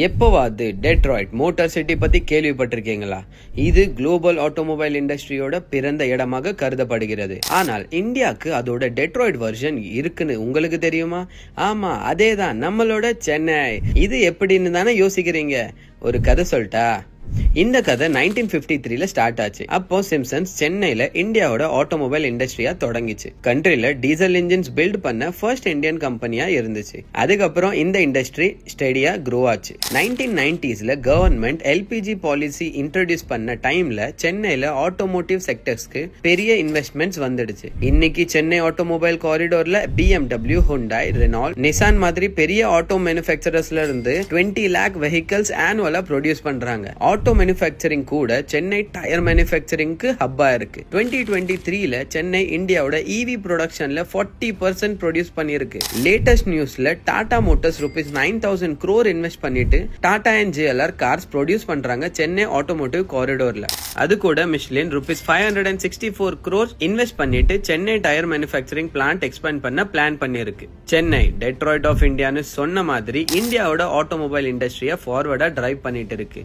எப்போவாது Detroit motor city பத்தி கேள்விப்பட்டிருக்கீங்களா? இது குளோபல் ஆட்டோமொபைல் இண்டஸ்ட்ரியோட பிறந்த இடமாக கருதப்படுகிறது. ஆனால் இந்தியாவுக்கு அதோட டெட்ராய்ட் வெர்ஷன் இருக்குன்னு உங்களுக்கு தெரியுமா? ஆமா, அதேதான், நம்மளோட சென்னை. இது எப்படின்னு தானே யோசிக்கிறீங்க. ஒரு கதை சொல்லிட்டா? இந்த கதை 1953ல ஸ்டார்ட் ஆச்சு. அப்போ சிம்சன்ஸ் சென்னையில இந்தியாவோட ஆட்டோமொபைல் இண்டஸ்ட்ரியா தொடங்கிச்சு. கண்ட்ரில டீசல் இன்ஜின்ஸ் பில்ட் பண்ண ஃபர்ஸ்ட் இந்தியன் கம்பெனியா இருந்துச்சு. அதுக்கப்புறம் இந்த இண்டஸ்ட்ரி ஸ்டெடியா க்ரோ ஆச்சு. 1990ஸ்ல கவர்மெண்ட் எல்பிஜி பாலிசி இன்ட்ரோடியூஸ் பண்ண டைம்ல சென்னையில ஆட்டோமோட்டிவ் செக்டர்ஸ்க்கு பெரிய இன்வெஸ்ட்மெண்ட்ஸ் வந்துடுச்சு. இன்னைக்கு சென்னை ஆட்டோமொபைல் காரிடோர்ல BMW, Hyundai, Renault, Nissan மாதிரி பெரிய ஆட்டோ மேனுஃபேக்சரர்ஸ்ல இருந்து 20 lakh வெஹிக்கிள்ஸ் ஆனுவலா ப்ரொடியூஸ் பண்றாங்க. ஆட்டோ மேனுஃபேக்சரிங் கூட சென்னை டயர் மேனுஃபேக்சரிங்க்கு ஹப்பா இருக்கு. 2023ல சென்னை இந்தியாவோட EV ப்ரொடக்ஷன்ல 40% ப்ரொடியூஸ் பண்ணிருக்கு. லேட்டஸ்ட் நியூஸ்ல டாடா மோட்டார்ஸ் ₹9,000 crore இன்வெஸ்ட் பண்ணிட்டு Tata and JLR cars produce பண்றாங்க சென்னை ஆட்டோமோட்டிவ் காரிடோர்ல. அது கூட மிஷ்லின் ₹564 crore இன்வெஸ்ட் பண்ணிட்டு Chennai tyre manufacturing plant expand பண்ண பிளான் பண்ணிருக்கு. சென்னை டெட்ராய்ட் ஆஃப் இந்தியான்னு சொன்ன மாதிரி இந்தியாவோட ஆட்டோமொபைல் இண்டஸ்ட்ரியை ஃபார்வர்டா டிரைவ் பண்ணிட்டு இருக்கு.